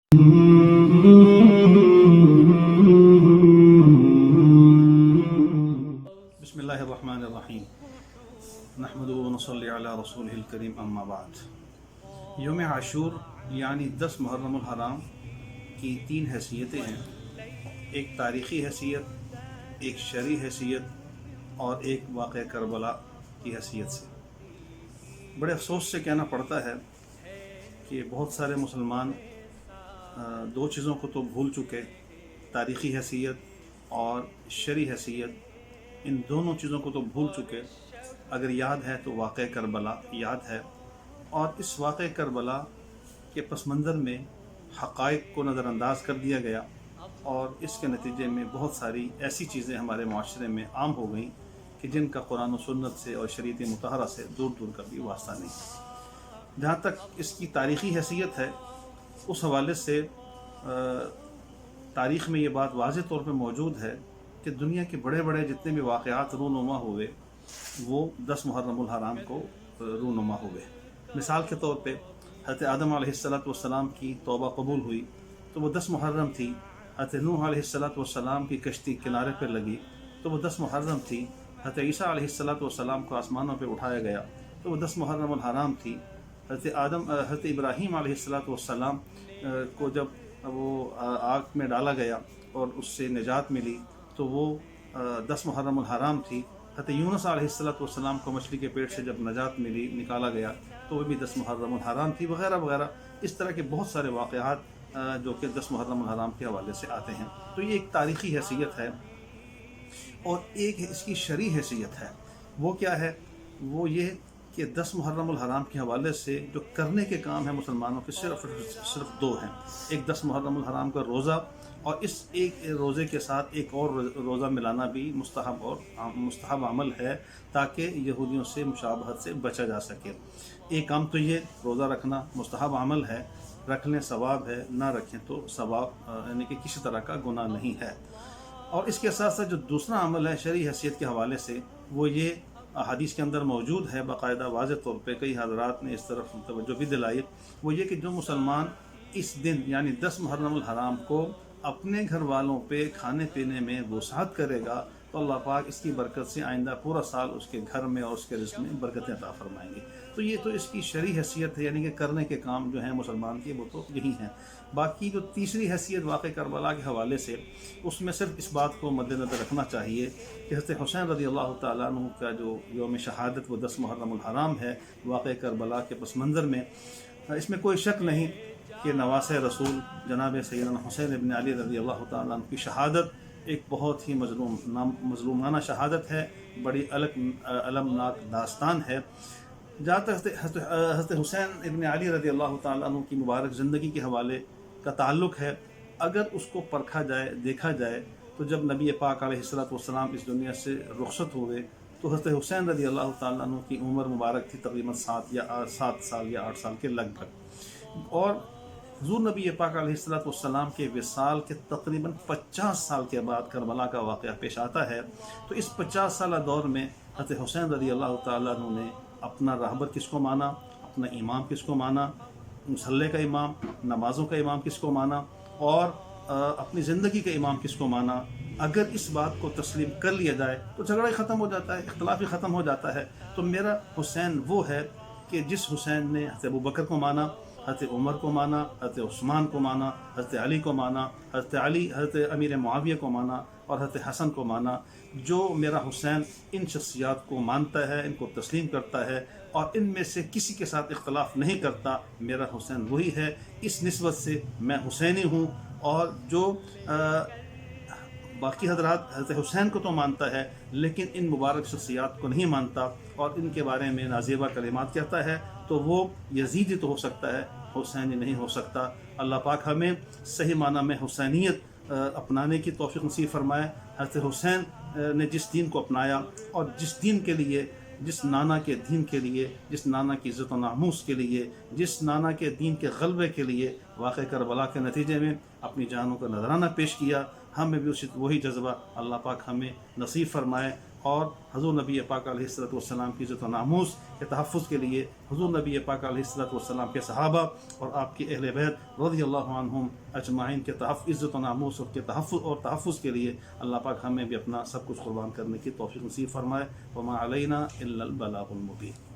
بسم اللہ الرحمن الرحیم نحمد و نصلی علی رسولہ الکریم اما بعد۔ یوم عاشور یعنی 10 محرم الحرام کی 3 حیثیتیں ہیں، ایک تاریخی حیثیت، ایک شرعی حیثیت اور ایک واقعہ کربلا کی حیثیت سے۔ بڑے افسوس سے کہنا پڑتا ہے کہ بہت سارے مسلمان 2 چیزوں کو تو بھول چکے، تاریخی حیثیت اور شرعی حیثیت، ان دونوں چیزوں کو تو بھول چکے۔ اگر یاد ہے تو واقعہ کربلا یاد ہے، اور اس واقعہ کربلا کے پس منظر میں حقائق کو نظر انداز کر دیا گیا، اور اس کے نتیجے میں بہت ساری ایسی چیزیں ہمارے معاشرے میں عام ہو گئیں کہ جن کا قرآن و سنت سے اور شریعت مطہرہ سے دور دور کا بھی واسطہ نہیں۔ جہاں تک اس کی تاریخی حیثیت ہے، اس حوالے سے تاریخ میں یہ بات واضح طور پہ موجود ہے کہ دنیا کے بڑے بڑے جتنے بھی واقعات رونما ہوئے وہ 10 محرم الحرام کو رونما ہوئے۔ مثال کے طور پہ حضرت آدم علیہ السلام کی توبہ قبول ہوئی تو وہ 10 محرم تھی، حضرت نوح علیہ السلام کی کشتی کنارے پر لگی تو وہ 10 محرم تھی، حضرت عیسیٰ علیہ السلام کو آسمانوں پہ اٹھایا گیا تو وہ 10 محرم الحرام تھی، حضرت ابراہیم علیہ السلام کو جب وہ آگ میں ڈالا گیا اور اس سے نجات ملی تو وہ 10 محرم الحرام تھی، حضرت یونس علیہ السلام کو مچھلی کے پیٹ سے جب نجات ملی، نکالا گیا تو وہ بھی 10 محرم الحرام تھی، وغیرہ وغیرہ۔ اس طرح کے بہت سارے واقعات جو کہ 10 محرم الحرام کے حوالے سے آتے ہیں۔ تو یہ ایک تاریخی حیثیت ہے، اور ایک اس کی شرعی حیثیت ہے۔ وہ کیا ہے؟ وہ یہ کہ 10 محرم الحرام کے حوالے سے جو کرنے کے کام ہیں مسلمانوں کے صرف 2 ہیں۔ ایک 10 محرم الحرام کا روزہ، اور اس ایک روزے کے ساتھ ایک اور روزہ ملانا بھی مستحب عمل ہے تاکہ یہودیوں سے مشابہت سے بچا جا سکے۔ ایک کام تو یہ روزہ رکھنا مستحب عمل ہے، رکھ لیں ثواب ہے، نہ رکھیں تو ثواب یعنی کہ کسی طرح کا گناہ نہیں ہے۔ اور اس کے ساتھ ساتھ جو دوسرا عمل ہے شرعی حیثیت کے حوالے سے، وہ یہ حدیث کے اندر موجود ہے باقاعدہ واضح طور پہ، کئی حضرات نے اس طرف توجہ بھی دلائی، وہ یہ کہ جو مسلمان اس دن یعنی 10 محرم الحرام کو اپنے گھر والوں پہ کھانے پینے میں وسعت کرے گا تو اللہ پاک اس کی برکت سے آئندہ پورا سال اس کے گھر میں اور اس کے رزق میں برکتیں عطا فرمائیں گے۔ تو یہ تو اس کی شرعی حیثیت ہے، یعنی کہ کرنے کے کام جو ہیں مسلمان کے وہ تو یہی ہیں۔ باقی جو تیسری حیثیت واقع کربلا کے حوالے سے، اس میں صرف اس بات کو مد نظر رکھنا چاہیے کہ حضرت حسین رضی اللہ تعالیٰ عنہ کا جو یوم شہادت وہ 10 محرم الحرام ہے واقع کربلا کے پس منظر میں، اس میں کوئی شک نہیں کہ نواسہ رسول جناب سیدنا حسین ابن علی رضی اللہ تعالیٰ عنہ کی شہادت ایک بہت ہی مظلومانہ شہادت ہے، بڑی المناک داستان ہے۔ جہاں تک حضرت حسین ابن علی رضی اللہ تعالیٰ عنہ کی مبارک زندگی کے حوالے کا تعلق ہے، اگر اس کو پرکھا جائے، دیکھا جائے، تو جب نبی پاک علیہ السلام اس دنیا سے رخصت ہوئے تو حضرت حسین رضی اللہ تعالیٰ عنہ کی عمر مبارک تھی تقریباً 7 سال یا 8 سال کے لگ بھگ، اور حضور نبی پاک علیہ السلام کے وصال کے تقریباً 50 سال کے بعد کربلا کا واقعہ پیش آتا ہے۔ تو اس 50 سالہ دور میں حضرت حسین رضی اللہ تعالیٰ عنہ نے اپنا راہبر کس کو مانا، اپنا امام کس کو مانا، مصلی کا امام، نمازوں کا امام کس کو مانا، اور اپنی زندگی کا امام کس کو مانا۔ اگر اس بات کو تسلیم کر لیا جائے تو جھگڑا ہی ختم ہو جاتا ہے، اختلاف ہی ختم ہو جاتا ہے۔ تو میرا حسین وہ ہے کہ جس حسین نے حضرت ابوبکر کو مانا، حضرت عمر کو مانا، حضرت عثمان کو مانا، حضرت علی کو مانا، حضرت امیر معاویہ کو مانا اور حضرت حسن کو مانا۔ جو میرا حسین ان شخصیات کو مانتا ہے، ان کو تسلیم کرتا ہے اور ان میں سے کسی کے ساتھ اختلاف نہیں کرتا، میرا حسین وہی ہے۔ اس نسبت سے میں حسینی ہوں، اور جو باقی حضرات حضرت حسین کو تو مانتا ہے لیکن ان مبارک شخصیات کو نہیں مانتا اور ان کے بارے میں نازیبہ کلمات کہتا ہے، تو وہ یزیدی تو ہو سکتا ہے، حسینی نہیں ہو سکتا۔ اللہ پاک ہمیں صحیح معنی میں حسینیت اپنانے کی توفیق نصیب فرمائے۔ حضرت حسین نے جس دین کو اپنایا اور جس دین کے لیے، جس نانا کے دین کے لیے، جس نانا کی عزت و ناموس کے لیے، جس نانا کے دین کے غلبے کے لیے واقع کربلا کے نتیجے میں اپنی جانوں کا نذرانہ پیش کیا، ہمیں بھی وہی جذبہ اللہ پاک ہمیں نصیب فرمائے۔ اور حضور نبی پاک علیہ الصلوۃ والسلام کی عزت و ناموس کے تحفظ کے لیے حضور نبی پاک علیہ الصلوۃ والسلام کے صحابہ اور آپ کی اہل بیت رضی اللہ عنہم اجمعین کے عزت و ناموس اور کے تحفظ کے لیے اللہ پاک ہمیں بھی اپنا سب کچھ قربان کرنے کی توفیق نصیب فرمائے۔ وما علینا الا البلاغ المبین۔